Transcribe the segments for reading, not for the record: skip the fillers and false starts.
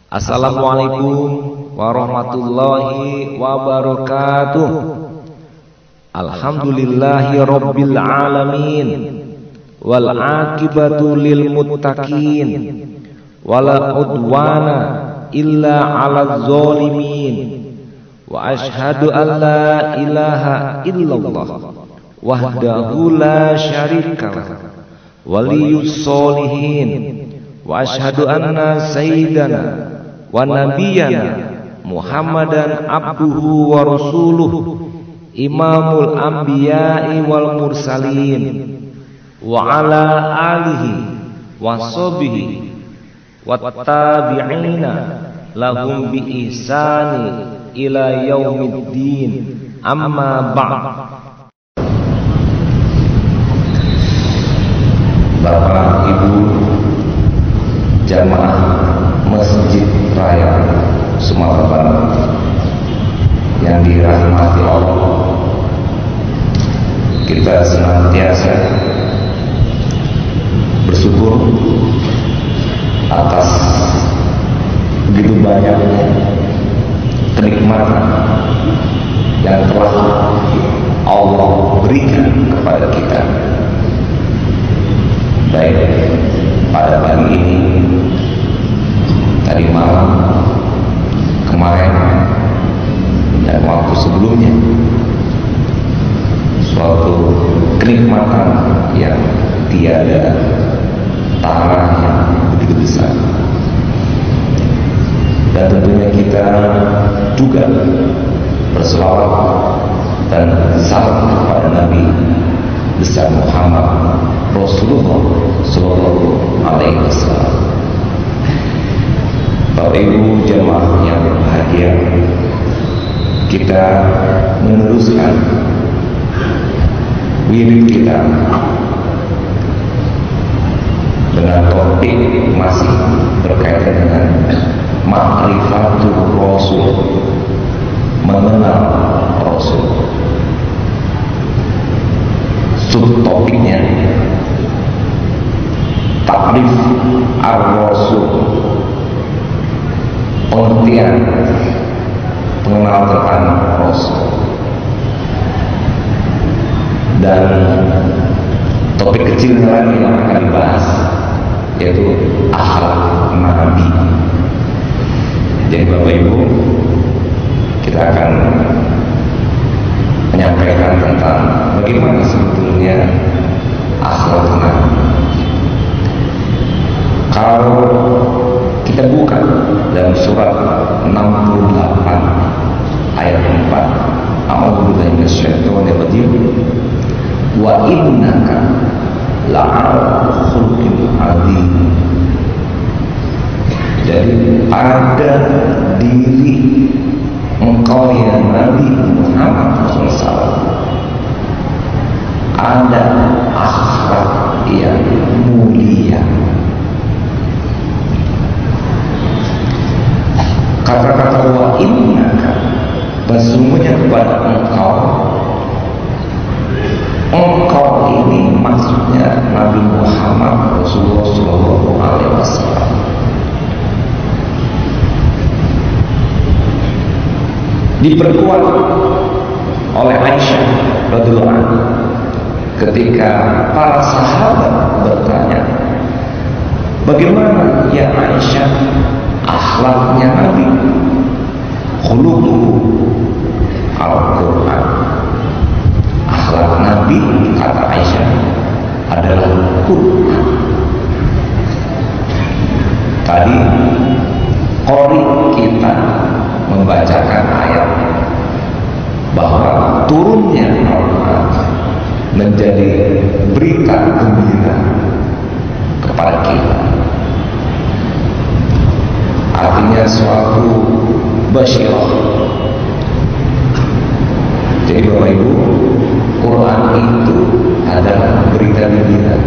Assalamualaikum warahmatullahi wabarakatuh. Alhamdulillahi rabbil alamin, wal aqibatu lil muttaqin, wala udwana illa 'alal zalimin. Wa asyhadu an la ilaha illallah wahdahu la syarikalah, waliyus sholihin. Wa asyhadu anna sayyidana wa nabiyyana Muhammadan abduhu wa rasuluh, imamul anbiya'i wal mursalin, wa ala alihi wa sahbihi wa tabi'ina lahum bi ihsani ila yaumiddin, amma ba'd. Bapak Ibu jamaah Masjid Raya Sumatera Barat yang dirahmati Allah, kita senantiasa bersyukur atas begitu banyaknya kenikmatan yang telah Allah berikan kepada kita, baik pada pagi ini, tadi malam, kemarin, dan waktu sebelumnya. Suatu kenikmatan yang tiada tara, yang begitu besar. Dan tentunya kita juga berselawat dan salam kepada Nabi besar Muhammad Rasulullah Sallallahu Alaihi Wasallam. Bapak Ibu jemaah yang berbahagia, kita meneruskan wirid kita dengan topik masih berkaitan dengan ma'rifatul Rasul, mengenal Rasul. Subtopiknya takrif ar-Rasul, pengertian pengenalan tentang Rasul. Dan topik kecil lagi yang akan dibahas yaitu akhlak Nabi. Jadi Bapak Ibu, kita akan menyampaikan tentang bagaimana sebetulnya akhlak Nabi. Kalau kita buka dalam surat 68 ayat 4, a'udzubillahi minasyaitonir rajim, wa innaka la'ala khuluqin 'adzim. Jadi pada diri engkau ya Nabi Muhammad SAW ada akhlak yang mulia. Kata-kata wa innaka, sesungguhnya kepada engkau ini maksudnya Nabi Muhammad Rasulullah Sallallahu Alaihi Wasallam. Diperkuat oleh Aisyah radhiyallahu anha ketika para sahabat bertanya, bagaimana ya Aisyah akhlaknya Nabi? Khuluquhu Al-Quran. Akhlak Nabi, kata Aisyah, adalah Quran. Tadi qori kita membacakan ayat bahwa turunnya Al-Quran menjadi berita gembira kepada kita. Artinya suatu basyirah. Jadi Bapak Ibu, Quran itu adalah berita gembira.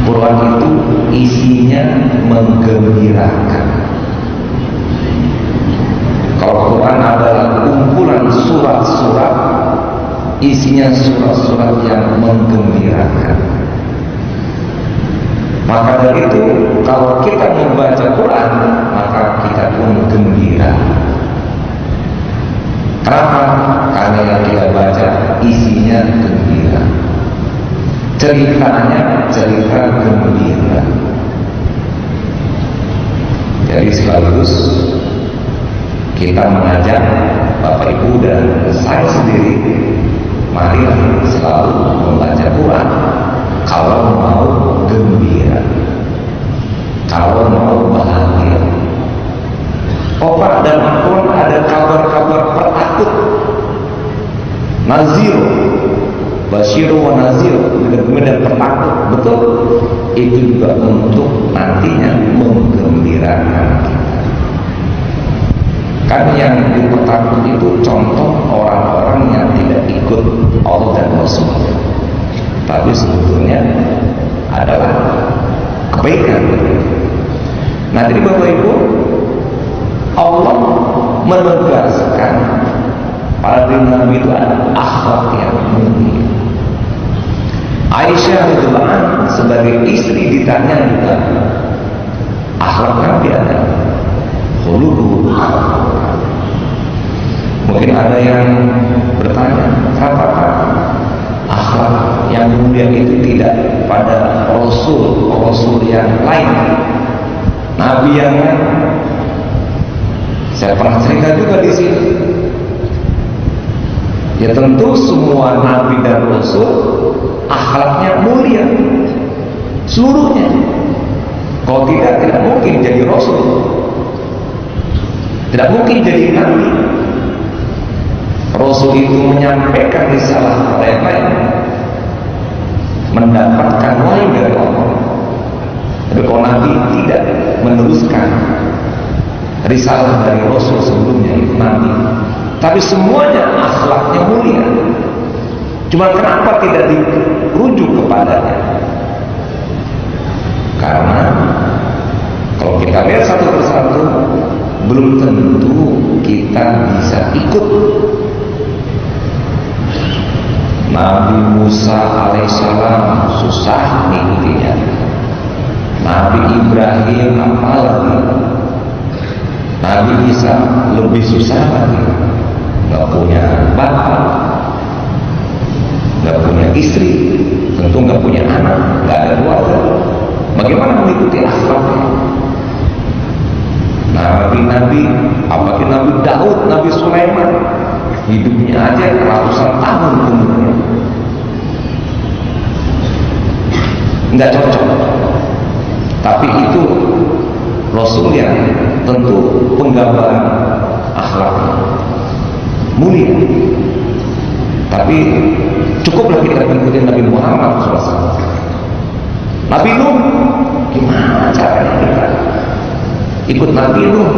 Quran itu isinya menggembirakan. Kalau Quran adalah kumpulan surat-surat, isinya surat-surat yang menggembirakan. Maka dari itu, kalau kita membaca Quran, maka kita pun gembira. Kenapa? Karena yang kita baca isinya gembira, ceritanya cerita gembira. Jadi sekaligus kita mengajak Bapak Ibu dan saya sendiri, marilah selalu membaca Quran kalau mau gembira, kalau mau bahagia. Pak, dalam Al-Quran ada kabar-kabar penakut, nazir, basyir wa nazir, benar-benar penakut, betul. Itu juga untuk nantinya menggembirakan kita. Kan yang dipertakut itu contoh orang-orang yang tidak ikut Allah dan Rasul, tapi sebetulnya adalah kebaikan. Nah, jadi Bapak Ibu, Allah menegaskan pada diri Nabi itu ada akhlak yang mulia. Aisyah radhiyallahu anha sebagai istri ditanya juga, akhlak Nabi ada khuluqul akhlak. Mungkin ada yang bertanya, apakah akhlak yang mulia itu tidak pada Rasul yang lain, Nabi yang lain? Saya pernah cerita juga di sini. Ya tentu semua Nabi dan Rasul akhlaknya mulia seluruhnya. Kalau tidak mungkin jadi Rasul, tidak mungkin jadi Nabi. Rasul itu menyampaikan risalah kepada yang lain, mendapatkan wahyu dari Allah. Tapi kalau Nabi tidak meneruskan risalah dari Rasul sebelumnya, itu Nabi. Tapi semuanya akhlaknya mulia. Cuma kenapa tidak dirujuk kepadanya? Karena kalau kita lihat satu persatu, belum tentu kita bisa ikut. Nabi Musa alaihissalam susah ngikutinya. Nabi Ibrahim apalagi. Nabi Isa lebih susah lagi, nggak punya bapak, nggak punya istri, tentu nggak punya anak, nggak ada keluarga. Bagaimana mengikuti akhlaknya? Nabi-nabi, apalagi Nabi Daud, Nabi Sulaiman, hidupnya aja ratusan tahun umurnya, nggak cocok. Tapi itu Rasul yang tentu penggambaran akhlak mulia. Tapi cukuplah kita mengikuti Nabi Muhammad SAW. Nabi Nuh, gimana caranya kita ikut Nabi Nuh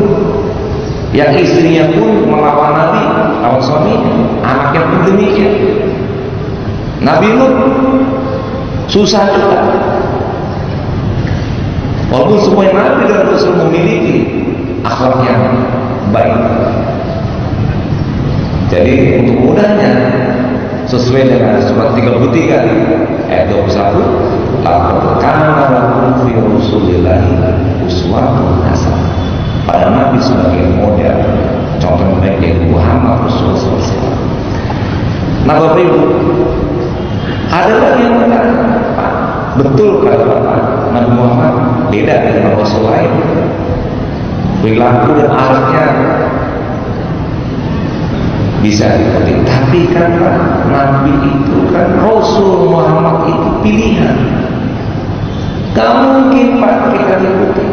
yang istrinya pun melawan Nabi, lawan suaminya, anaknya pun demikian. Nabi Nuh susah juga. Walaupun semua Nabi dan Rasul memiliki akhlak yang baik. Jadi untuk mudahnya, sesuai dengan surat 33 ayat 21, laqad kana lakum fi Rasulillahi uswatun hasanah. Pada Nabi sebagai model, contoh baik yaitu Muhammad Rasulullah SAW. Nah Bapak Ibu, ada lagi yang benar, betul kata Bapak, Nabi Muhammad beda dengan Rasul lain. Perilaku dan akhlaknya bisa diikuti. Tapi kan Pak, Nabi itu kan Rasul Muhammad itu pilihan. Gak mungkin Pak kita ikuti.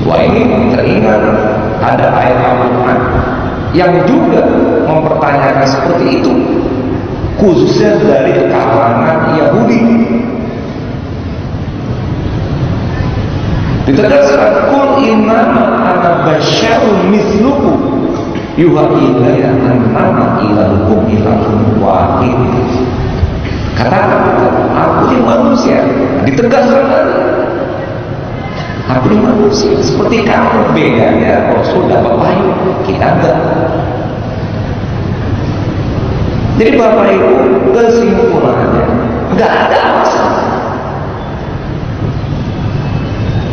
Wah, ini teringat ada ayat Al-Quran yang juga mempertanyakan seperti itu, khususnya dari kalangan Yahudi. Ditegaskan, kul innama ana basyarun mislukum yuha ilayya annama ilahukum ilahun wahid. Katakan, aku ini manusia. Ditegaskan lagi, aku ini manusia seperti kamu. Bedanya Rasul dapat wahyu, kita enggak. Jadi Bapak Ibu, kesimpulannya enggak ada alasan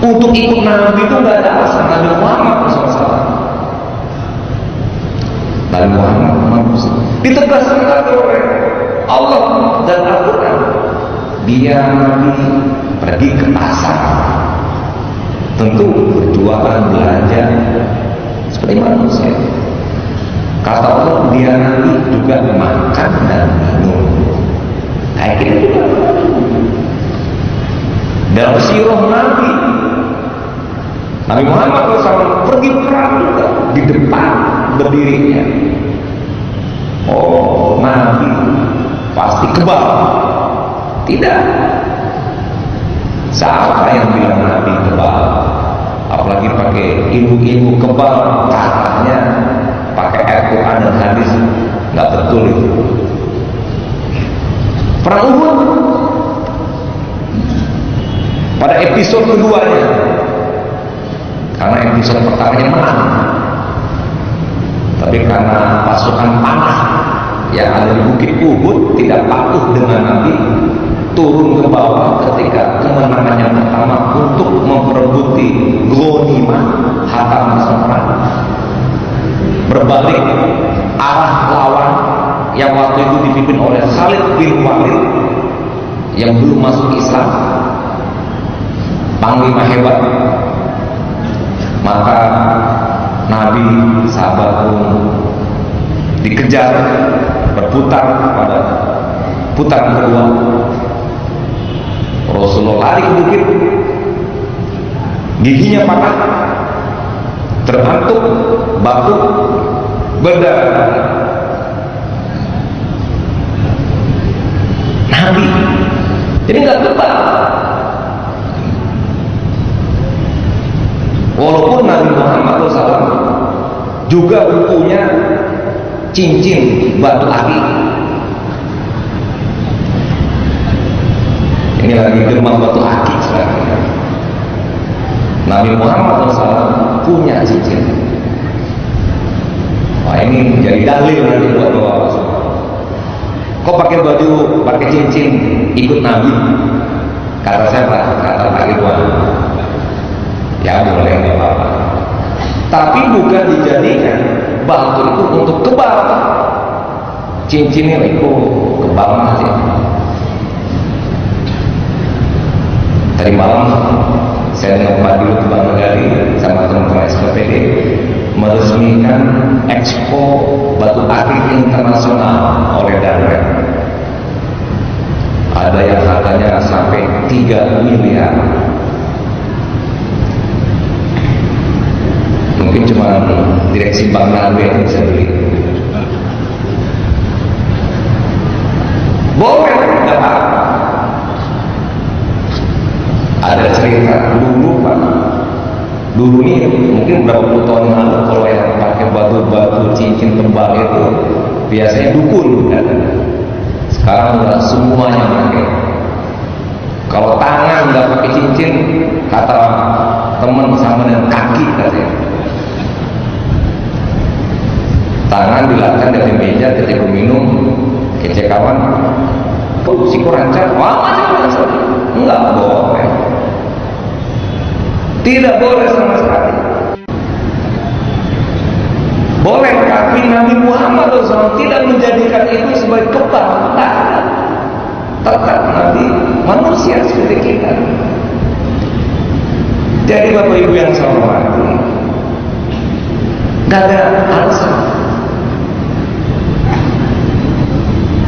Untuk ikut Nabi itu nggak ada alasan. Nabi Muhammad SAW. Nabi Muhammad manusia. Ditegaskan lagi oleh Allah dan Al-Quran. Dia Nabi pergi ke pasar, tentu berjualan, belanja seperti manusia. Kata Allah, dia Nabi juga makan dan minum. Kayak kita juga. Dalam sirah Nabi Muhammad SAW pergi perang juga di depan berdirinya. Oh, Nabi pasti kebal. Tidak. Siapa yang bilang Nabi kebal? Apalagi pakai ilmu-ilmu kebal, katanya pakai ayat Quran dan hadis, nggak betul itu. Perang Uhud, pada episode keduanya, karena episode pertamanya menang, tapi karena pasukan panah yang ada di Bukit Uhud tidak patuh dengan Nabi, turun ke bawah ketika kemenangannya pertama untuk memperebuti ghanimah, harta rampasan perang. Berbalik arah lawan yang waktu itu dipimpin oleh Khalid bin Walid yang belum masuk Islam, panglima hebat. Maka Nabi sahabat pun dikejar, berputar pada putaran kedua. Rasulullah lari ke bukit, giginya patah, terbantuk, batuk, berdarah. Nabi, jadi nggak kebal. Walaupun Nabi Muhammad SAW juga punya cincin batu akik. Ini lagi gerbang batu akik sekarang. Nabi Muhammad SAW punya cincin. Wah, ini jadi dalil nanti buat bawa. Kok pakai baju, pakai cincin, ikut Nabi? Kata siapa? Kata Pak Irwan. Ya boleh, nggak apa-apa. Tapi bukan dijadikan batu itu untuk kebal. Cincinnya itu kebal aja. Tadi malam saya dengan Pak Dirut Bang Negali sama teman-teman SPPD meresmikan Expo Batu Akik Internasional oleh Danrem. Ada yang katanya sampai 3 miliar. Mungkin cuma direksi Bank Nabe yang bisa beli. Boleh, tidak apa. Ada cerita dulu Pak. Dulu nih mungkin berapa puluh tahun lalu, kalau yang pakai batu-batu cincin tebal itu biasanya dukun. Sekarang udah semuanya pakai. Kalau tangan nggak pakai cincin, kata teman sama dengan kaki katanya. Tangan dilatihkan dari meja ketika minum, kece kawan. Oh, si kurancar, wah macam-macam. Enggak boleh. Tidak boleh sama sekali. Boleh, tapi Nabi Muhammad SAW tidak menjadikan itu sebagai kebal. Tetap Nabi manusia seperti kita. Jadi Bapak Ibu yang saya hormati, tidak ada alasan.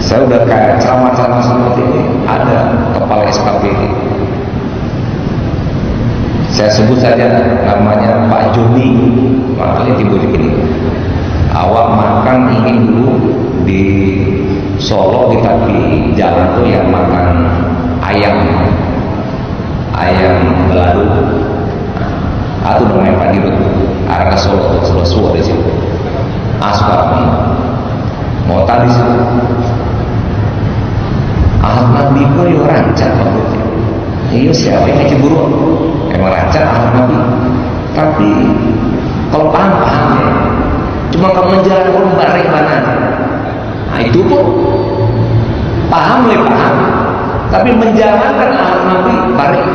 Saya udah kayak ceramah-ceramah seperti ini, ada kepala SKPD. Saya sebut saja namanya Pak Joni, makanya timbul begini. Awak makan ingin dulu di Solo, di tepi jalan tuh yang makan ayam belado. Atau namanya Pak Dirut, arah ke Solo, sebelah di situ. Aspar mau tadi situ. Ahmad Biko yo rancak maksudnya. Iya siapa yang cemburu? Emang rancak Ahmad Nabi. Tapi kalau paham ya. Cuma kamu menjalankan bareng mana? Nah itu pun paham le paham. Tapi menjalankan Ahmad Nabi bareng.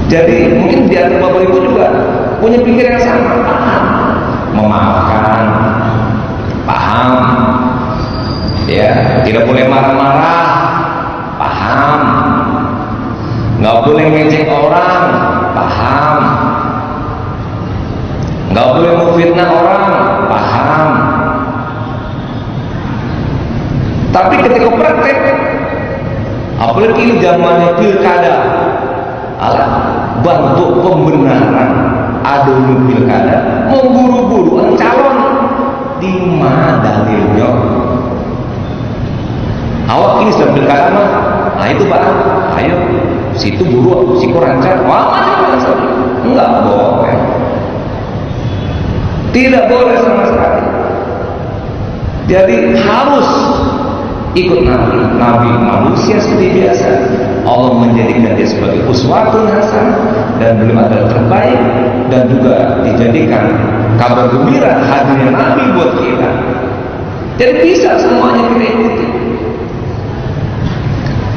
Jadi mungkin di antara Bapak Ibu juga punya pikiran yang sama, paham memaafkan, paham ya, tidak boleh marah-marah, paham, nggak boleh ngejek orang, paham, nggak boleh memfitnah orang, paham. Tapi ketika praktek, apalagi ini zamannya pilkada, alah, bantu pembenaran ada pilkada, memburu-buru calon, di mana dalilnya? Awak ini sedang pilkada mah, nah itu Pak, ayo situ buru, siku rancar, wah enggak boleh, tidak boleh sama sekali. Jadi harus ikut Nabi manusia seperti biasa. Allah menjadikan dia sebagai uswatun hasanah dan beliau adalah terbaik, dan juga dijadikan kabar gembira hadirnya Nabi buat kita. Jadi bisa semuanya kita ikuti.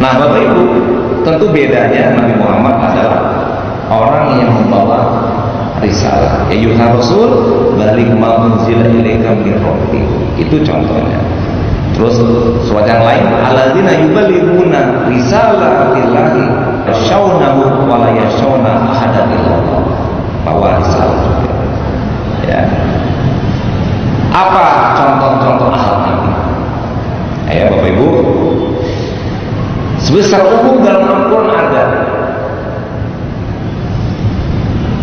Nah Bapak Ibu, tentu bedanya Nabi Muhammad adalah orang yang membawa risalah. Ya yuha Rasul balik ma unzila ilaika min rabbik. Itu contohnya. Terus surat yang lain, alladzina yuballighuna risalatillahi yasyaunahu wa la yasyauna ahadan illallah. Bawa risalah juga. Ya. Apa contoh-contoh akhlak Nabi? Ya Bapak Ibu, sebesar umum dalam Al-Quran ada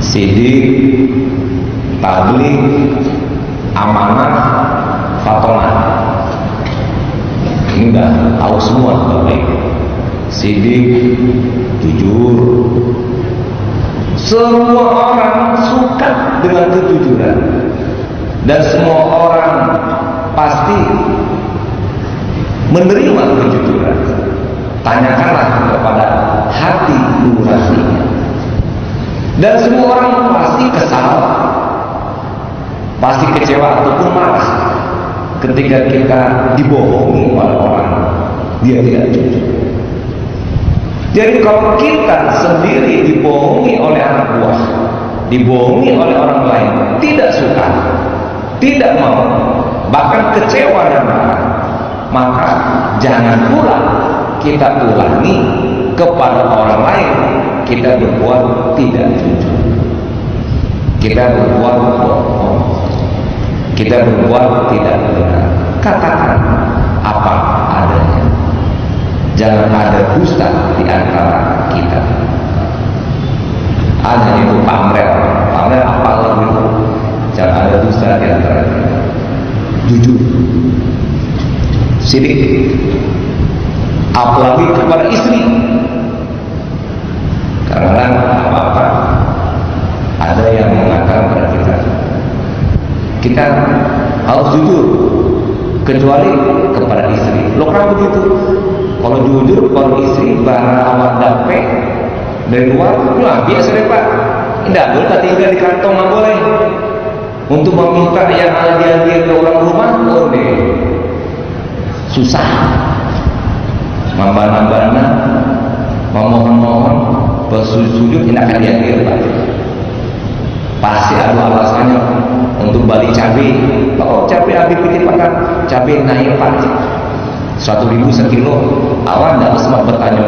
sidik, tabligh, amanah, fatonah. Ini udah tahu semua Bapak Ibu. Sidik, jujur. Semua orang suka dengan kejujuran, dan semua orang pasti menerima kejujuran. Tanyakanlah kepada hati nuraninya. Dan semua orang pasti kesal, pasti kecewa ataupun marah ketika kita dibohongi oleh orang, dia tidak jujur. Jadi kalau kita sendiri dibohongi oleh anak buah, dibohongi oleh orang lain, tidak suka, tidak mau, bahkan kecewa dan marah, maka jangan pula kita ulangi kepada orang lain kita berbuat tidak jujur, kita berbuat bohong, kita berbuat tidak benar. Katakan apa adanya, jangan ada dusta di antara kita. Ada itu pamer apa lagi, jangan ada dusta di antara kita. Jujur, sidik, apalagi kepada istri. Karena apa-apa ada yang mengatakan kepada kita harus jujur, kecuali kepada istri. Lo kan begitu? Kalau jujur kalau istri barang awak dape dari luar, wah biasa deh Pak. Tidak boleh tinggal di kantong, nggak boleh. Untuk meminta yang hadiah ke orang rumah boleh. Susah. Membana-bana, memohon-mohon, bersujud tidak akan diambil Pak. Pasti ada alasannya untuk balik cabai. Oh cabai habis pikir makan, cabai naik pajak 1.000 sekilo. Awan tidak sempat bertanya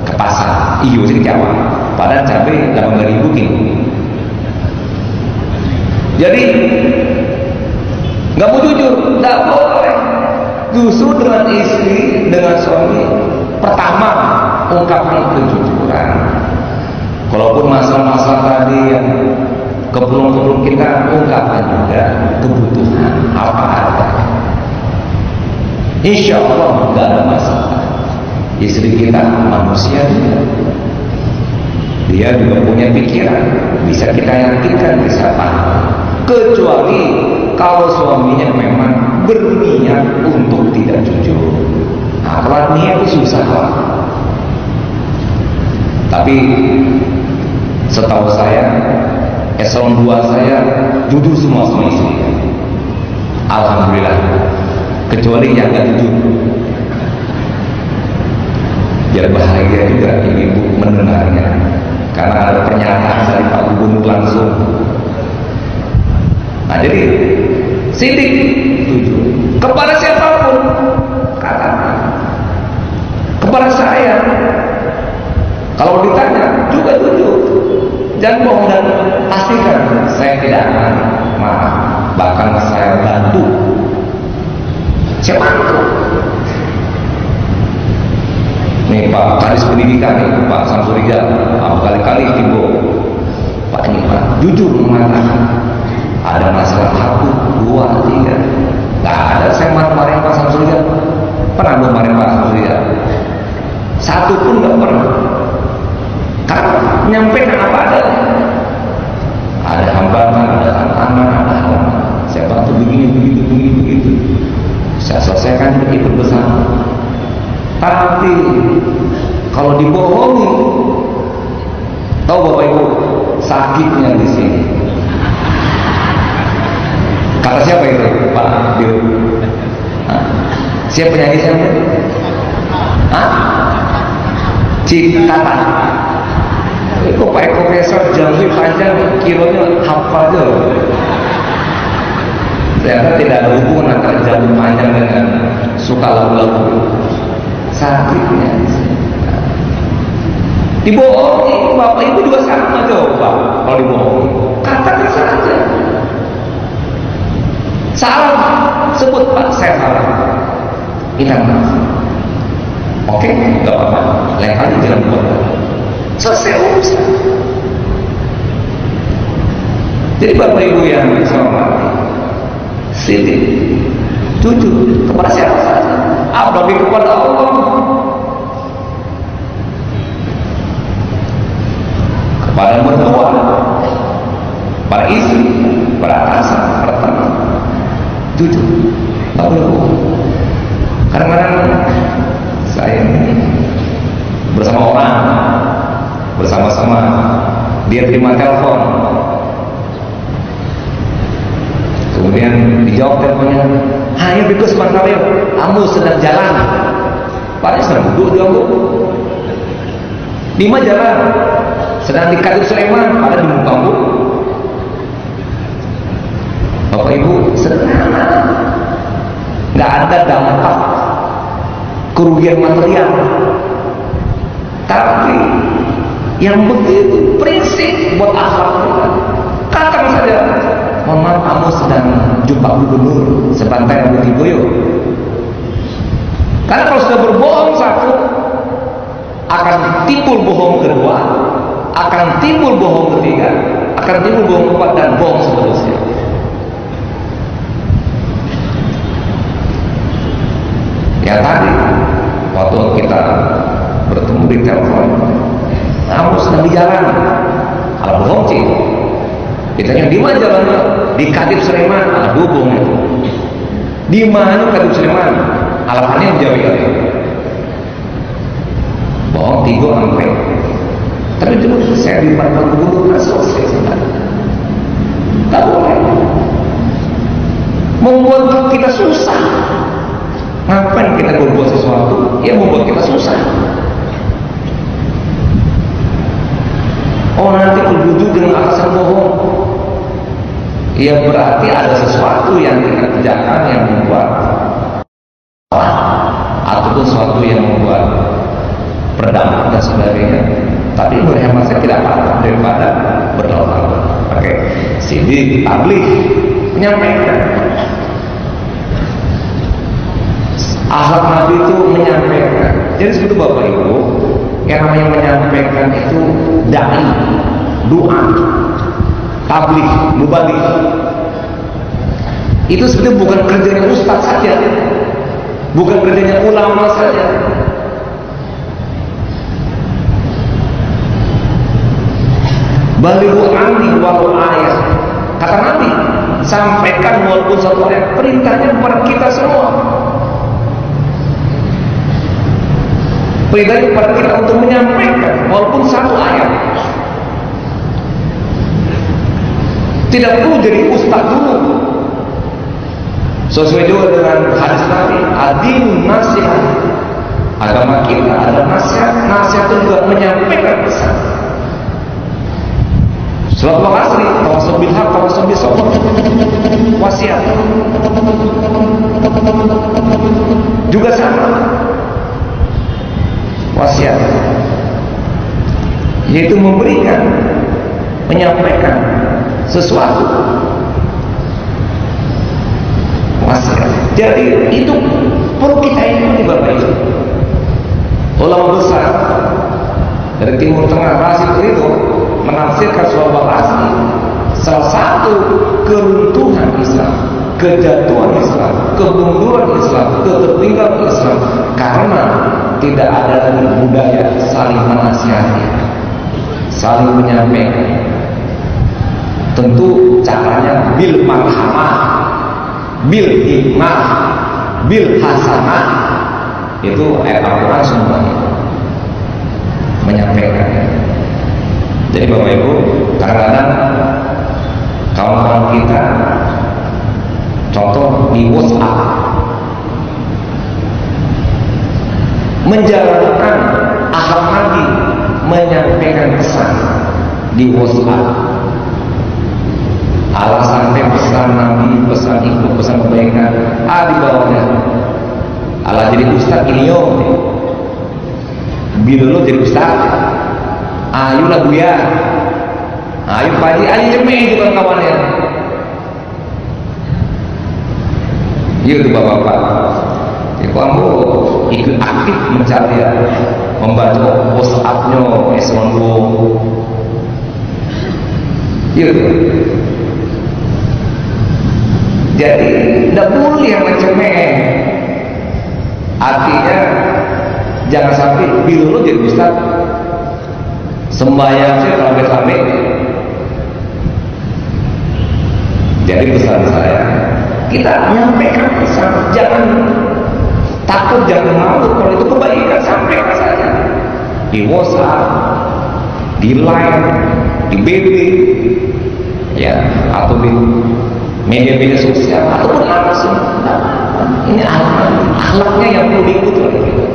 ke pasar. Iyo jadi kawan. Padahal cabai 8.000 kilo. Jadi nggak mau jujur, nggak boleh. Justru dengan istri, dengan suami, pertama ungkapkan kejujuran. Kalaupun masalah-masalah tadi yang keperluan kita, ungkapkan juga kebutuhan apa ada. Insya Allah nggak ada masalah. Istri kita manusia juga, dia juga punya pikiran, bisa kita yakinkan, bisa paham. Kecuali kalau suaminya memang berniat untuk tidak jujur. Nah, kalau niat itu susah lah. Tapi setahu saya eselon 2 saya jujur semua sama istri. Alhamdulillah. Kecuali yang gak jujur. Biar bahagia juga ibu mendengarnya. karena ada pernyataan dari Pak Gubernur langsung. Nah jadi sidik kepada siapapun, katakan kepada saya. Kalau ditanya juga jujur, jangan bohong dan pastikan saya tidak akan marah, bahkan saya bantu. Siapa itu? Nih Pak Kadis Pendidikan nih, Pak Samsuriga, berkali-kali ibu Pak ini Pak jujur mengatakan ada masalah 1, 2, 3. Nggak ada saya marah-marahin Pak Samsuriga. Pernah belum marahin Pak Samsuriga? Satu pun nggak pernah. Karena menyampaikan apa adanya. Ada hambatan, ada tantangan, ada halaman. Saya bantu begini, begitu. Saya selesaikan ikut bersama. Tapi kalau dibohongi, tahu Bapak Ibu sakitnya di sini. Kata siapa itu Pak Dio? Siapa penyanyi siapa? Cipta. Kok Pak Profesor jamnya panjang, kilonya hafal aja loh. Ternyata tidak ada hubungan antara jam panjang dengan suka lagu-lagu. Sakitnya dibohongi. Bapak Ibu juga sama coba kalau dibohongi. Katakan saja. Salah, sebut Pak, saya salah. Minta maaf. Oke, nggak apa-apa. Lain kali jangan buat. Selesai urusan. Jadi Bapak Ibu yang saya hormati, sidik, jujur kepada siapa saja, apalagi kepada Allah. Kepada mertua, para istri, para atasan, para teman, jujur, tak boleh bohong. Kadang-kadang saya bersama orang, bersama-sama dia terima telepon, kemudian dijawab teleponnya, hanya Bikus Mantario, kamu sedang jalan. Padahal sedang duduk jauh. Lima jalan, sedang di Kadir Sulaiman, padahal di Mukambu. Bapak Ibu sederhana, nggak ada dampak kerugian material, tapi yang begitu prinsip buat akhlak kita. Katakan saja, mohon maaf kamu sedang jumpa gubernur sepantai Rambut Iboyo. Karena kalau sudah berbohong satu, akan timbul bohong kedua, akan timbul bohong ketiga, akan timbul bohong keempat, dan bohong seterusnya. Ya tadi waktu kita bertemu di telepon, kamu sedang di jalan, ala bohong sih. Ditanya di mana jalannya? Di Katib Sulaiman, ala hubung itu. Di mana Katib Sulaiman? Alamannya jauh ya. Bohong 3 sampai. Tapi itu saya di depan guru kan selesai. Tak boleh. Membuat kita susah. Ngapain kita berbuat sesuatu yang membuat kita susah? Oh nanti berbujuk dengan alasan bohong, ya berarti ada sesuatu yang kita kerjakan yang membuat ataupun sesuatu yang membuat berdampak dan sebagainya. Tapi menurut hemat saya tidak apa daripada berlalu-lalu. Oke, sidik, tabligh, menyampaikan. Akhlak Nabi itu menyampaikan. Jadi sebetulnya Bapak Ibu, yang namanya menyampaikan itu dai, doa, tabligh, mubaligh. Itu sebetulnya bukan kerjanya ustaz saja, bukan kerjanya ulama saja. Balighu anni walau ayat. Kata Nabi, sampaikan walaupun satu ayat. Perintahnya kepada kita semua. Perintahnya kepada kita untuk menyampaikan walaupun satu ayat. Tidak perlu jadi ustaz dulu. Sesuai juga dengan hadis Nabi, adinun nasihat. Agama kita ada nasihat, nasihat itu juga menyampaikan pesan. Surat Al-Asri, tawasaw bil haq, tawasaw bis sabr. Wasiat juga sama, wasiat, yaitu memberikan, menyampaikan sesuatu, wasiat. Jadi itu perlu kita ikuti Bapak Ibu. Ulama besar dari Timur Tengah Rasid itu menafsirkan surat Al-Asri, salah satu keruntuhan Islam, kejatuhan Islam, kemunduran Islam, ketertinggalan Islam karena tidak ada budaya saling menasihati, saling menyampaikan. Tentu caranya bil marhamah, bil hikmah, bil hasanah. Itu ayat Al-Quran semuanya menyampaikan. Jadi Bapak Ibu, kadang-kadang kawan-kawan kita, contoh di WhatsApp, menjalankan akhlak Nabi, menyampaikan pesan di WhatsApp. Alasannya pesan Nabi, pesan ikhlas, pesan kebaikan, di bawahnya. Ala jadi ustaz ini yo, bila lo jadi ustaz, ayo lah buya, ayo pagi, ayo cemeh itu kawan-kawannya. Iya tuh bapak-bapak, ya kamu ikut aktif mencari ya, membantu WhatsApp-nya, S1 iya tuh. Jadi tidak boleh yang cemeh. Artinya jangan sampai bila lo jadi ustaz sembahyang saya sampai. Jadi pesan saya, kita menyampaikan pesan, jangan takut, jangan malu. Kalau itu kebaikan sampaikan saja di WhatsApp, di Line, di BB, ya, atau di media-media sosial ataupun langsung. Ini akhlaknya yang perlu diikuti oleh kita.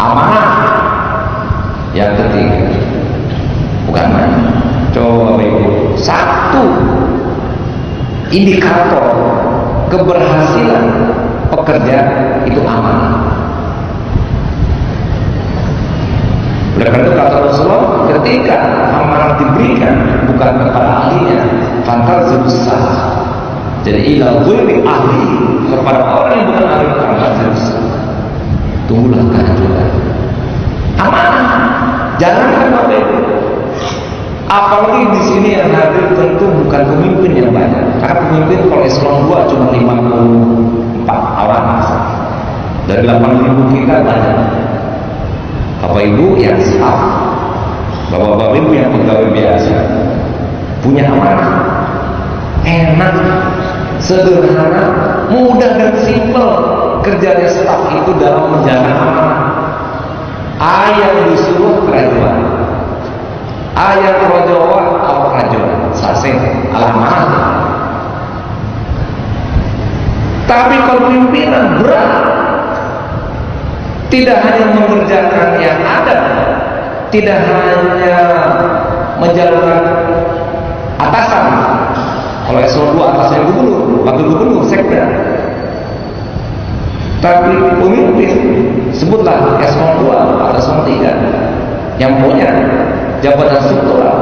Amanah yang ketiga, bukan main. Coba Ibu, satu indikator keberhasilan pekerja itu amanah. Oleh karena itu kata Rasulullah, ketika amanah diberikan bukan kepada ahlinya, fantazibusah. Jadi ila ghulmi ahli, kepada orang yang bukan ahli, fantazibusah. Tunggulah kehancuran. Amanah, jangan Bapak Ibu. Apalagi di sini yang hadir tentu bukan pemimpin yang banyak. Karena pemimpin kalau Islam 2 cuma 54 orang. Dari 8.000 kita banyak. Bapak Ibu yang staff, Bapak Ibu yang pegawai biasa, punya amanah, enak, sederhana, mudah dan simpel. Kerjanya staf itu dalam menjalankan amanah. Ayat disuruh kerajuan, ayat rojawa atau kerajuan, saseh alamat. Tapi kalau pimpinan berat, tidak hanya mengerjakan yang ada, tidak hanya menjalankan atasan. Kalau S2 atasannya gubernur, wakil gubernur, sekda. Tapi pemimpin, sebutlah S2 atau S3 yang punya jabatan struktural,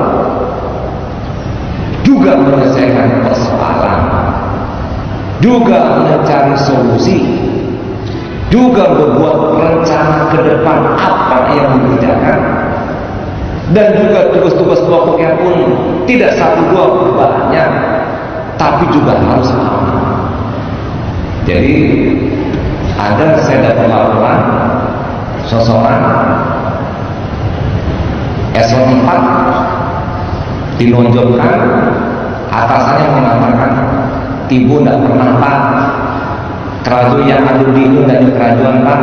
juga menyelesaikan persoalan, juga mencari solusi, juga membuat rencana ke depan apa yang dikerjakan, dan juga tugas-tugas kelompoknya pun tidak 1-2 banyak, tapi juga harus amanah. Jadi ada saya dapat laporan seseorang S4 dinonjolkan, atasannya mengatakan ibu tidak pernah Pak, kerajaan yang ada di itu dan kerajaan Pak,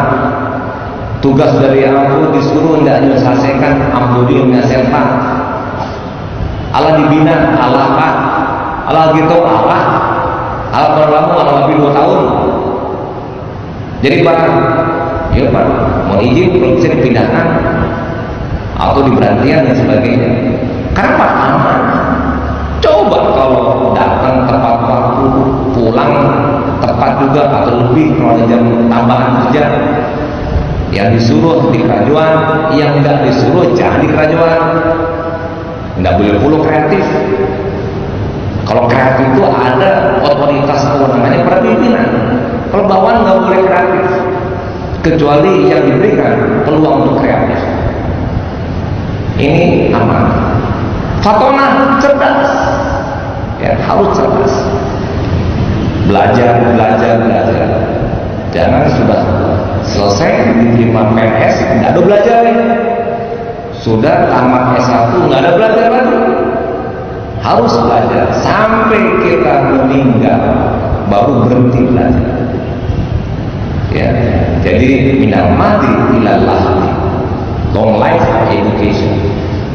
tugas dari aku disuruh tidak diselesaikan, aku diselesaikan Pak, Allah dibina, Allah Pak, Allah gitu, Allah berlaku, Allah lebih 2 tahun. Jadi Pak, ya Pak, mau izin kalau bisa dipindahkan atau diberhentikan dan sebagainya. Kenapa? Aman. Coba kalau datang tepat waktu, pulang tepat juga atau lebih kalau ada jam tambahan kerja. Yang disuruh di kerajaan, yang enggak disuruh jangan di kerajaan. Enggak boleh pula kreatif. Kalau kreatif itu ada otoritas kewenangannya pada pimpinan. Kalau bawahan nggak boleh kreatif, kecuali yang diberikan peluang untuk kreatif. Ini aman. Fatona cerdas, ya harus cerdas. Belajar. Jangan sudah selesai diterima PNS nggak ada belajar. Sudah tamat S1 nggak ada belajar lagi. Harus belajar sampai kita meninggal baru berhenti belajar. Ya, jadi minal mati ilallah. Long life education.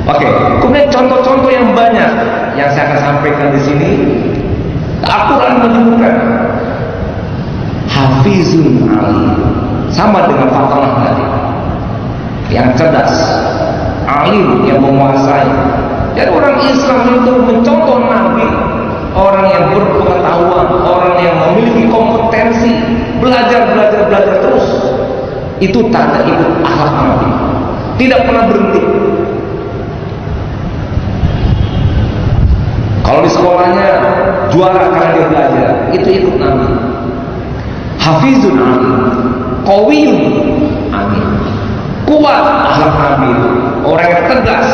Oke, kemudian contoh-contoh yang banyak yang saya akan sampaikan di sini. Al-Quran menunjukkan hafizun alim, sama dengan Fatimah tadi, yang cerdas, alim, yang menguasai. Dan orang Islam itu mencontoh Nabi, orang yang berpengetahuan, orang yang memiliki kompetensi, belajar terus. Itu tanda itu akhlak Nabi, tidak pernah berhenti. Kalau di sekolahnya juara karena dia belajar, itu ikut Nabi. Hafizun alim, qawiyun amin. Kuat akhlak Nabi, orang yang tegas,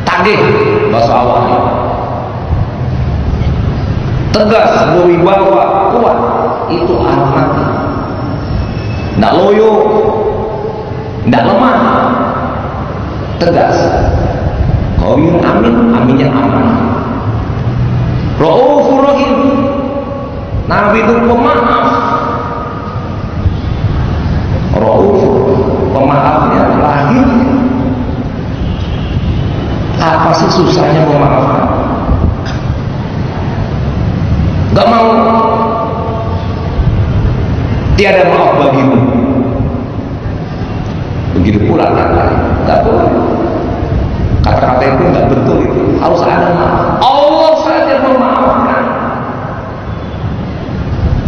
tagih bahasa awalnya, tegas, berwibawa, kuat. Itu akhlak Nabi. Nggak loyo, nggak lemah, tegas. Qawiyun amin, aminnya aman. Raufur rahim, Nabi itu pemaaf. Raufur, pemaafnya, rahim. Apa sih susahnya memaafkan? Gak mau. Tiada maaf bagimu. Begitu pula kata, gak boleh. Kata-kata itu nggak betul, itu harus ada maaf. Allah saja memaafkan.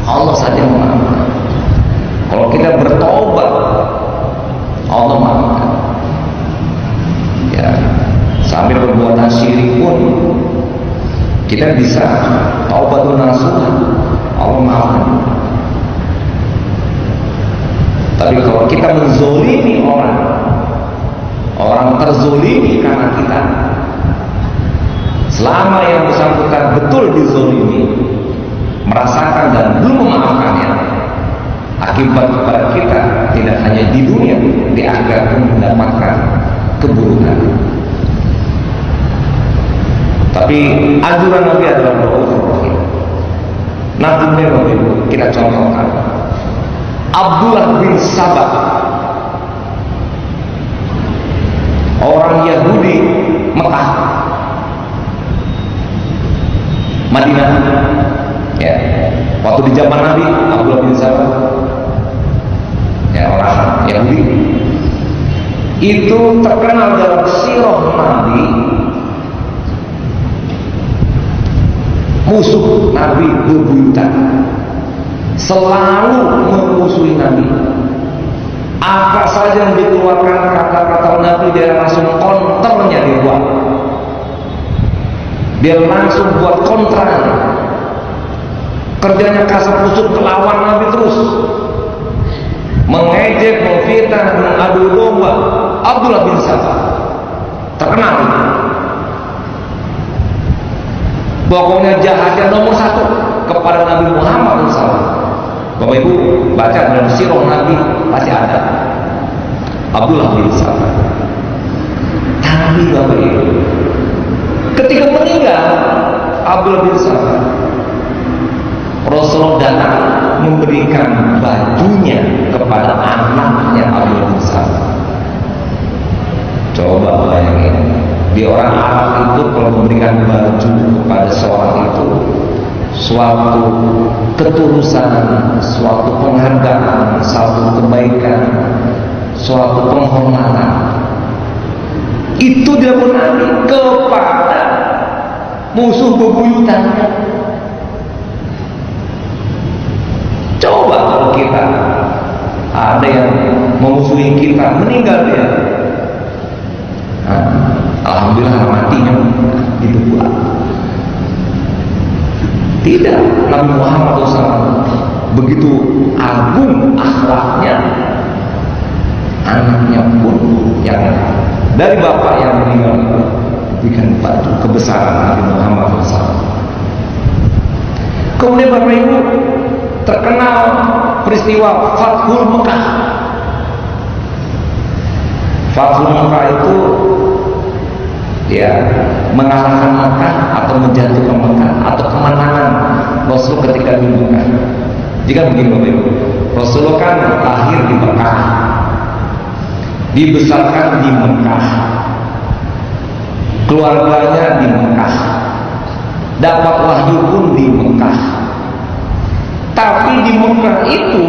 Allah saja memaafkan. Kalau kita bertobat, Allah maafkan. Ya, sampai perbuatan syirik pun kita bisa taubatun nasuha, Allah maafkan. Tapi kalau kita menzolimi orang terzolimi karena kita, selama yang bersangkutan betul dizolimi, merasakan dan belum memaafkannya, akibat kepada kita tidak hanya di dunia, di akhirat pun mendapatkan keburukan. Tapi anjuran Nabi adalah Raufur. Nabi kita contohkan Abdullah bin Sabah, orang Yahudi Mekah, Madinah, ya. Waktu di zaman Nabi, Abdullah bin Sabah, ya, orang Yahudi itu terkenal dalam sirah Nabi, musuh Nabi bebuyutan, selalu memusuhi Nabi. Apa saja yang dikeluarkan kata-kata Nabi, dia langsung konternya dibuat. Dia langsung buat kontra. Kerjanya kasar kusut melawan Nabi terus, mengejek, memfitnah, mengadu domba. Abdullah bin Sabah terkenal. Pokoknya jahatnya nomor satu kepada Nabi Muhammad SAW. Bapak Ibu baca dalam sirah Nabi pasti ada Abdullah bin Sabah. Tapi Bapak Ibu, ketika meninggal Abdullah bin Sabah, Rasulullah datang memberikan bajunya kepada anaknya Abdullah bin Sabah. Coba bayangin, di orang Arab itu kalau memberikan baju kepada seorang itu suatu ketulusan, suatu penghargaan, suatu kebaikan, suatu penghormatan. Itu dilakukan Nabi kepada musuh bebuyutannya. Coba kalau kita ada yang memusuhi kita, meninggal dia, alhamdulillah matinya itu pula. Tidak, Nabi Muhammad SAW begitu agung akhlaknya, anaknya pun yang dari bapak yang meninggal berikan batu kebesaran Nabi Muhammad SAW. Kemudian Bapak Ibu, terkenal peristiwa Fathul Mekah. Fathul Mekah itu ya mengalahkan Mekah atau menjatuhkan Mekah atau kemenangan Rasul ketika di Mekah. Jika begini Bapak Ibu, Rasulullah kan lahir di Mekah, dibesarkan di Mekah, keluarganya di Mekah, dapat wahyu pun di Mekah. Tapi di Mekah itu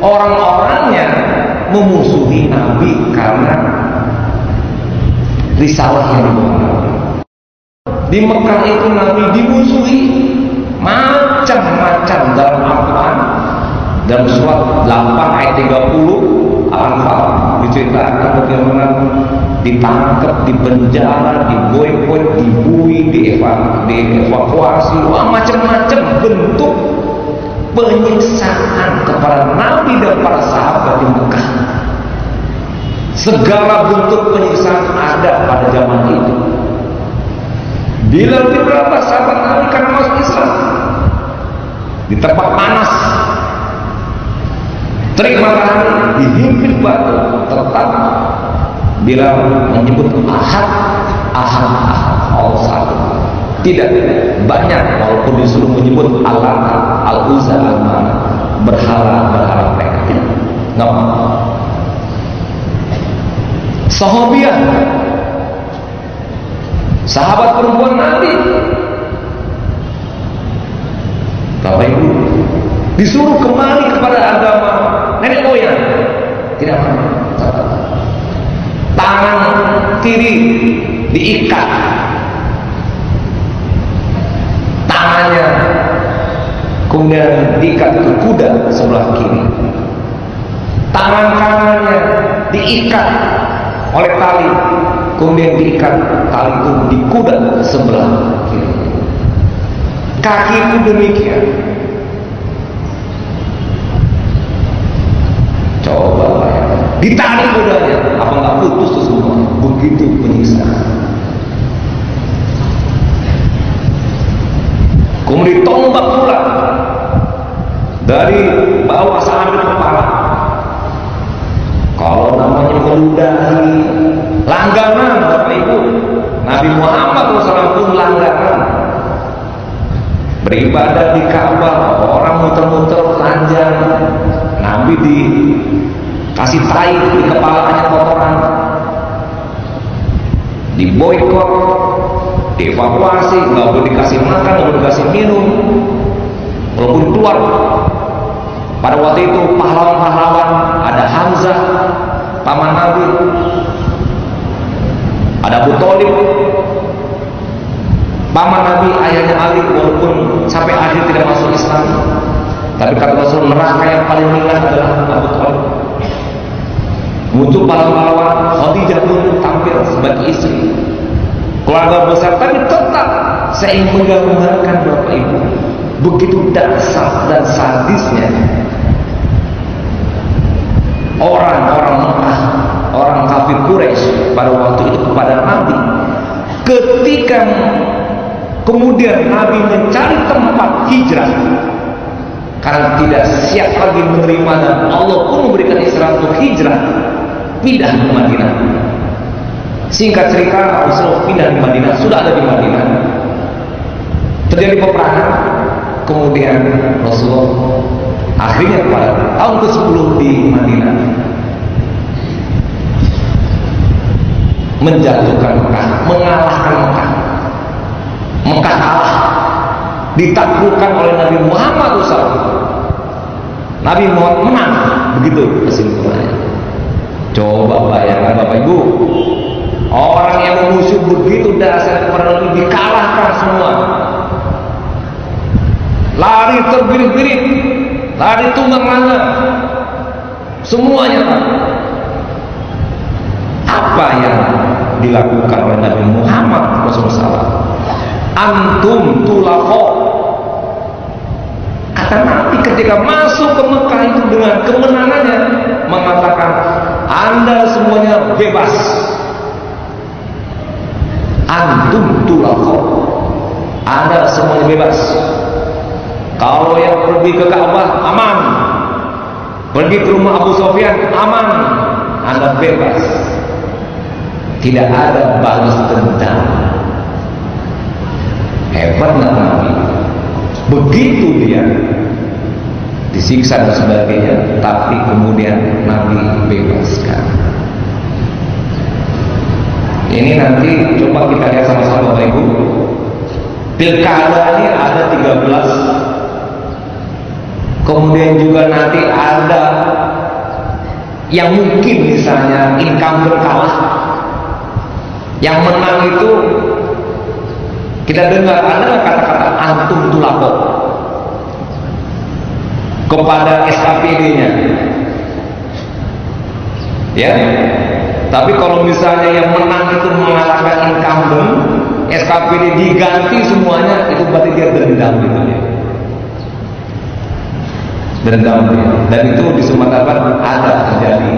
orang-orangnya memusuhi Nabi karena risalah yang dibawa. Di Mekah itu Nabi dimusuhi macam-macam dalam Al-Quran. Dalam surat 8 ayat 30 Al-Anfal diceritakan bagaimana ditangkap, dipenjara, diboykot, dibui, dievakuasi, macam-macam bentuk penyiksaan kepada Nabi dan para sahabat di Mekah. Segala bentuk penyiksaan ada pada zaman itu. Bila beberapa sahabat Nabi karena masuk Islam di tempat panas, terik matahari, dihimpit batu, tetap bila menyebut ahad, Allah satu. Tidak banyak, walaupun disuruh menyebut Allah, Al-Uzza, berhala mereka. Nggak mau. Sahabiah, sahabat perempuan Nabi, Bapak Ibu, disuruh kembali kepada agama nenek moyang, tidak mau. Tangan kiri diikat, tangannya kemudian diikat ke kuda sebelah kiri, tangan kanannya diikat oleh tali, kemudian diikat tali itu di kuda sebelah kiri, kaki pun demikian. Coba bayangkan, ditarik kudanya, apa nggak putus itu semua? Begitu penyiksaan. Kemudian ditombak pula dari bawah sampai ke kepala. Kalau namanya meludahi langganan, Bapak Ibu, Nabi Muhammad SAW pun langganan beribadah di Ka'bah, orang muter-muter telanjang, Nabi dikasih tai di kepalanya kotoran, diboykot, dievakuasi, nggak boleh dikasih makan, nggak boleh dikasih minum, walaupun keluar. Pada waktu itu pahlawan-pahlawan, ada Hamzah, paman Nabi, ada Abu Thalib, paman Nabi, ayahnya Ali, walaupun sampai akhir tidak masuk Islam. Tapi kata Rasul, neraka yang paling ringan adalah Abu Thalib. Muncul pahlawan-pahlawan, Khadijah pun tampil sebagai istri, keluarga besar, tapi tetap saya ingin menggambarkan Bapak Ibu begitu dahsyat dan sadisnya orang-orang Mekah, orang kafir Quraisy pada waktu itu kepada Nabi. Ketika kemudian Nabi mencari tempat hijrah karena tidak siap lagi menerima, dan Allah pun memberikan isyarat untuk hijrah, pindah ke Madinah. Singkat cerita, Rasul pindah di Madinah, sudah ada di Madinah. Terjadi peperangan, kemudian Rasulullah akhirnya pada tahun ke-10 di Madinah menjatuhkan Mekah, mengalahkan Mekah. Mekah kalah, ditaklukkan oleh Nabi Muhammad SAW. Nabi Muhammad menang, begitu kesimpulannya. Coba bayangkan Bapak Ibu, Orang yang musuh begitu dahsyat kepada Nabi dikalahkan semua. Lari terbirit-birit, lari tunggang langgang, semuanya. Apa yang dilakukan oleh Nabi Muhammad SAW? Antum tulaqo. Kata Nabi ketika masuk ke Mekah itu dengan kemenangannya, mengatakan Anda semuanya bebas. Antum tulaqo. Anda semuanya bebas. Kalau yang pergi ke Ka'bah aman, pergi ke rumah Abu Sufyan aman, Anda bebas. Tidak ada balas dendam. Hebatlah Nabi. Begitu dia disiksa dan sebagainya, tapi kemudian Nabi bebaskan. Ini nanti coba kita lihat sama-sama Bapak Ibu. Pilkada ini ada 13. Kemudian juga nanti ada yang mungkin misalnya incumbent kalah, yang menang itu kita dengar ada kata-kata antum tulaqo kepada SKPD-nya, ya. Tapi kalau misalnya yang menang itu mengalahkan incumbent, SKPD diganti semuanya, itu berarti dia dendam gitu ya. Dendam. Dan itu di Sumatera Barat ada terjadi.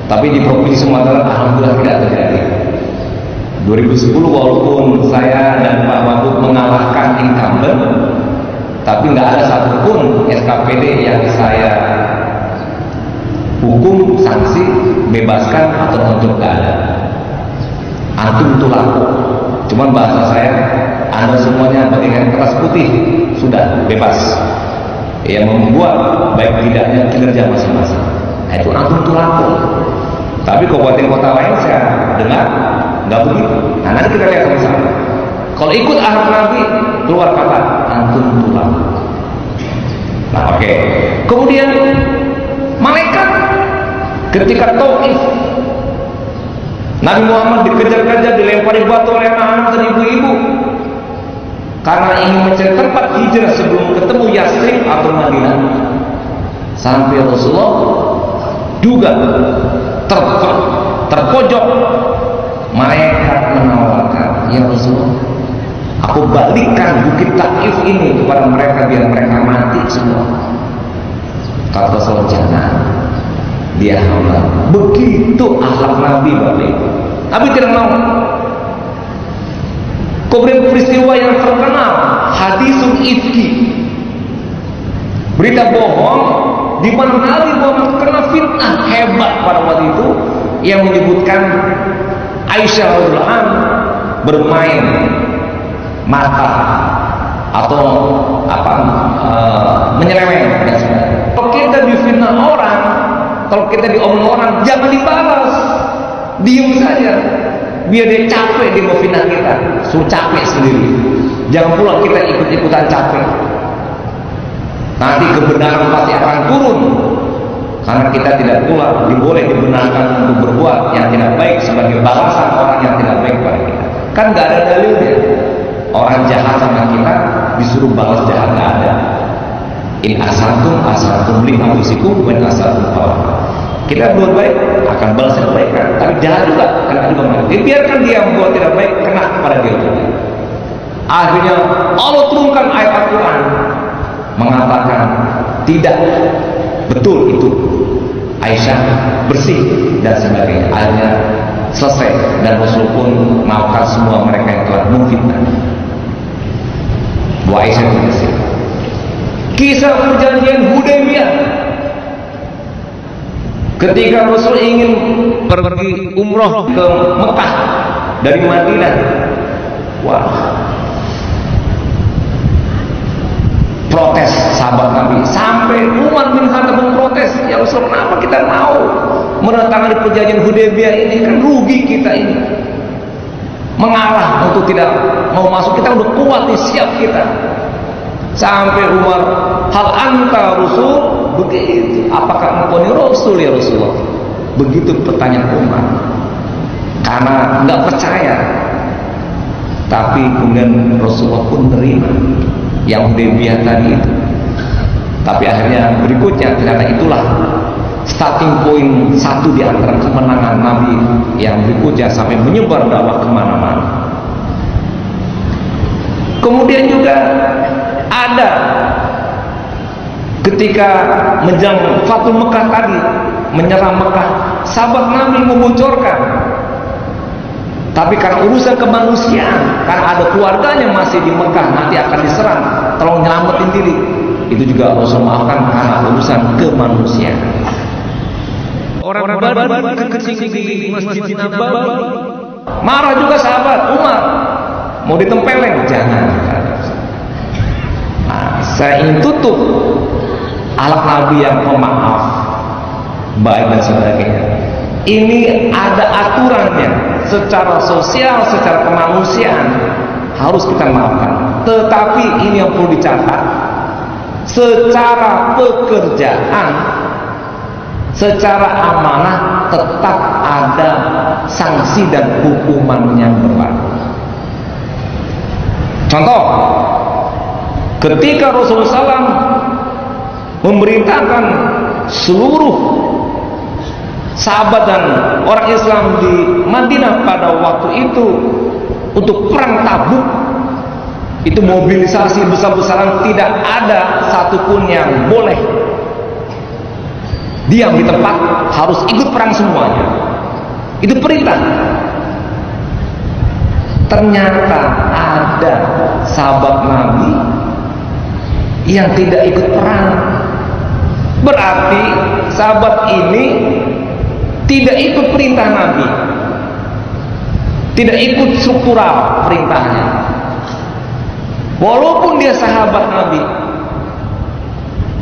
Tapi di Provinsi Sumatera alhamdulillah tidak terjadi. 2010 walaupun saya dan Pak Wagub mengalahkan incumbent, tapi nggak ada satupun SKPD yang saya hukum, sanksi, bebaskan atau untuk nggak ada. Antum tulaqo. Cuman bahasa saya, Anda semuanya bagaikan kertas putih, sudah bebas. Yang membuat baik tidaknya kinerja masing-masing. Nah, itu antum tulaqo. Tapi kabupaten kota lain saya dengar nggak begitu. Nah, nanti kita lihat sama-sama. Kalau ikut arahan Nabi, keluar kata antum tulaqo. Nah, oke. Kemudian malaikat ketika Taif, Nabi Muhammad dikejar-kejar, dilempari batu oleh anak-anak dan ibu-ibu karena ingin mencari tempat hijrah sebelum ketemu Yasrib atau Madinah. Sampai Rasulullah juga terpojok. Malaikat menawarkan, ya Rasulullah, aku balikkan bukit Taif ini kepada mereka biar mereka mati semua. Kata Rasulullah, jangan. Dia hamba. Begitu akhlak Nabi, Bapak Ibu. Nabi tidak mau. Kemudian peristiwa yang terkenal, hadisul ifki, berita bohong, di mana Nabi Muhammad kena fitnah hebat pada waktu itu, yang menyebutkan Aisyah radhiyallahu anha bermain mata atau menyeleweng. Kalau kita difitnah orang, kalau kita diomong orang, jangan dibalas, diem saja. Biar dia capek dia mau fitnah kita, suruh capek sendiri. Jangan pula kita ikut-ikutan capek. Nanti kebenaran pasti akan turun, karena kita tidak pula boleh dibenarkan untuk berbuat yang tidak baik sebagai balasan orang yang tidak baik pada kita. Kan nggak ada dalilnya. Orang jahat sama kita disuruh balas jahat, nggak ada. In asaltum li anfusikum wa in asaltum falah. Kita buat baik akan balas yang baik, kan? Tapi jahat juga kena juga. Biarkan dia yang buat tidak baik kena kepada dia juga. Akhirnya Allah turunkan ayat Al-Quran mengatakan tidak betul itu, Aisyah bersih dan sebagainya. Akhirnya selesai dan Rasul pun maafkan semua mereka yang telah memfitnah. Bu Aisyah bersih. Kisah perjanjian Hudaybiyah. Ketika Rasul ingin pergi umroh ke Mekah dari Madinah, wah, protes sahabat Nabi. Sampai Umar bin Khattab memprotes, ya Rasul, kenapa kita mau menandatangani perjanjian Hudaybiyah ini? Kan rugi kita ini. Mengalah untuk tidak mau masuk, kita udah kuat nih, siap kita. Sampai Umar, hal anta Rasul? Begitu, apakah engkau ini Rasul ya Rasulullah? Begitu pertanyaan Umar. karena nggak percaya. Tapi kemudian Rasulullah pun menerima yang Hudaybiyah tadi itu. Tapi akhirnya berikutnya ternyata itulah starting point satu di antara kemenangan Nabi yang berikutnya sampai menyebar dakwah kemana-mana. Kemudian juga ada ketika menjelang Fathul Mekah tadi, menyerang Mekah, sahabat Nabi membocorkan. Tapi karena urusan kemanusiaan, karena ada keluarganya masih di Mekah, nanti akan diserang, tolong nyelamatin diri. Itu juga Rasul maafkan karena urusan kemanusiaan. Orang Badar kencing di Masjid Nabawi. Marah juga sahabat Umar, mau ditempelin, jangan. Nah, saya ingin tutup alat Nabi yang pemaaf, baik dan sebagainya. Ini ada aturannya, secara sosial, secara kemanusiaan harus kita maafkan. Tetapi ini yang perlu dicatat, secara pekerjaan, secara amanah tetap ada sanksi dan hukuman yang berlaku. Contoh, ketika Rasulullah SAW memerintahkan seluruh sahabat dan orang Islam di Madinah pada waktu itu untuk perang Tabuk, itu mobilisasi besar-besaran, tidak ada satupun yang boleh diam di tempat, harus ikut perang semuanya. Itu perintah. Ternyata ada sahabat Nabi yang tidak ikut perang. Berarti sahabat ini tidak ikut perintah Nabi, tidak ikut struktural perintahnya. Walaupun dia sahabat Nabi,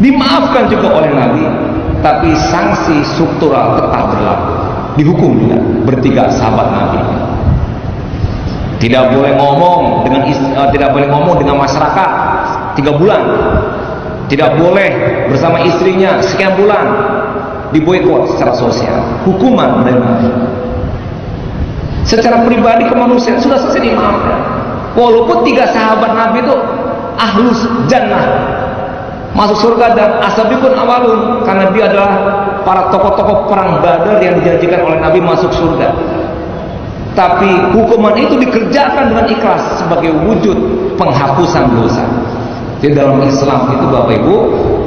dimaafkan juga oleh Nabi, tapi sanksi struktural tetap berlaku. Dihukum juga bertiga sahabat Nabi. Tidak boleh ngomong dengan tidak boleh ngomong dengan masyarakat 3 bulan. Tidak boleh bersama istrinya sekian bulan. Diboikot secara sosial. Hukuman dari Nabi. Secara pribadi kemanusiaan sudah selesai dimaafkan. Walaupun 3 sahabat Nabi itu ahlus jannah, masuk surga, dan ashabikun awalun, karena dia adalah para tokoh-tokoh perang Badar yang dijanjikan oleh Nabi masuk surga. Tapi hukuman itu dikerjakan dengan ikhlas sebagai wujud penghapusan dosa. Jadi dalam Islam itu Bapak Ibu,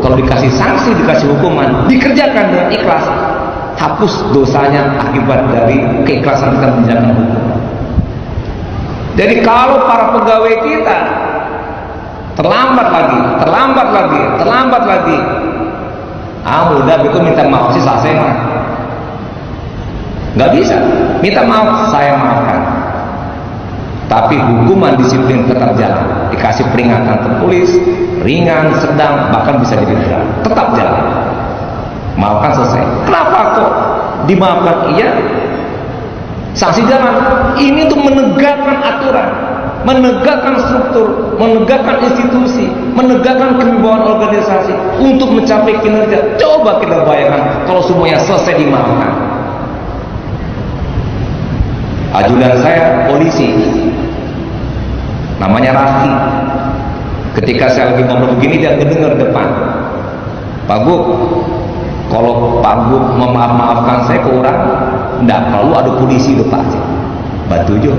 kalau dikasih sanksi, dikasih hukuman, dikerjakan dengan ikhlas, hapus dosanya akibat dari keikhlasan kita menjalankan hukuman. Jadi kalau para pegawai kita terlambat lagi, mudah itu minta maaf sih saya mah nggak bisa, minta maaf saya maafkan, tapi hukuman disiplin tetap jalan, dikasih peringatan tertulis, ringan, sedang, bahkan bisa jadi berat, tetap jalan, maafkan selesai. Kenapa kok dimaafkan? Iya, sanksi jalan. Ini untuk menegakkan aturan, menegakkan struktur, menegakkan institusi, menegakkan kewibawaan organisasi untuk mencapai kinerja. Coba kita bayangkan kalau semuanya selesai dimaafkan. Ajudan saya polisi, namanya Rafi. Ketika saya lagi ngomong begini, dia kedengar depan, Pak Gub, kalau Pak Gub memaafkan saya ke orang, enggak perlu ada polisi depan aja. Batujo,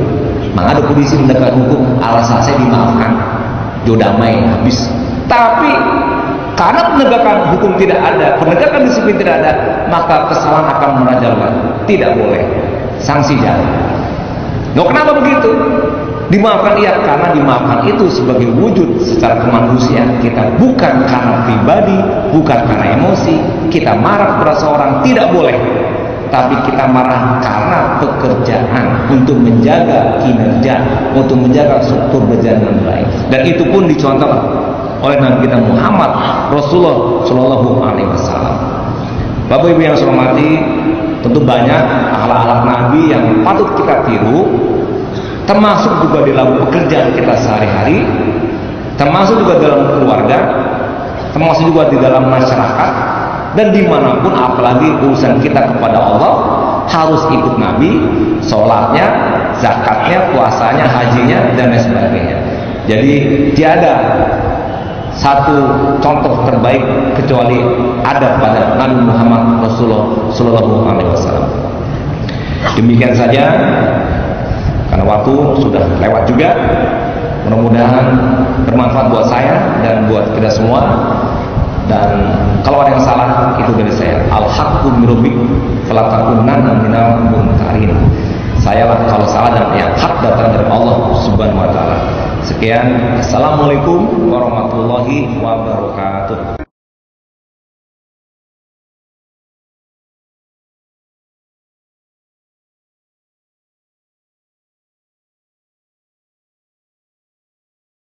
mang ada polisi menegakkan hukum, alasan saya dimaafkan, jo damai habis. Tapi karena penegakan hukum tidak ada, penegakan disiplin tidak ada, maka kesalahan akan merajalela. Tidak boleh, sanksi jalan. Loh, kenapa begitu? Dimaafkan iya, karena dimaafkan itu sebagai wujud secara kemanusiaan kita, bukan karena pribadi, bukan karena emosi. Kita marah kepada seorang tidak boleh, tapi kita marah karena pekerjaan, untuk menjaga kinerja, untuk menjaga struktur berjalan dengan baik. Dan itu pun dicontoh oleh Nabi kita Muhammad Rasulullah Shallallahu Alaihi Wasallam. Bapak Ibu yang saya hormati, tentu banyak akhlak-akhlak Nabi yang patut kita tiru, termasuk juga dalam pekerjaan kita sehari-hari, termasuk juga dalam keluarga, termasuk juga di dalam masyarakat, dan dimanapun, apalagi urusan kita kepada Allah, harus ikut Nabi, sholatnya, zakatnya, puasanya, hajinya, dan lain sebagainya. Jadi tiada satu contoh terbaik kecuali ada pada Nabi Muhammad Rasulullah Sallallahu Alaihi Wasallam. Demikian saja, karena waktu sudah lewat juga. Mudah-mudahan bermanfaat buat saya dan buat kita semua. Dan kalau ada yang salah itu dari saya. Al-haqqu min rabbik fala takunanna minal mumtarin. Saya lah kalau salah, dan yang hak datang dari Allah Subhanahu wa taala. Sekian, assalamualaikum warahmatullahi wabarakatuh.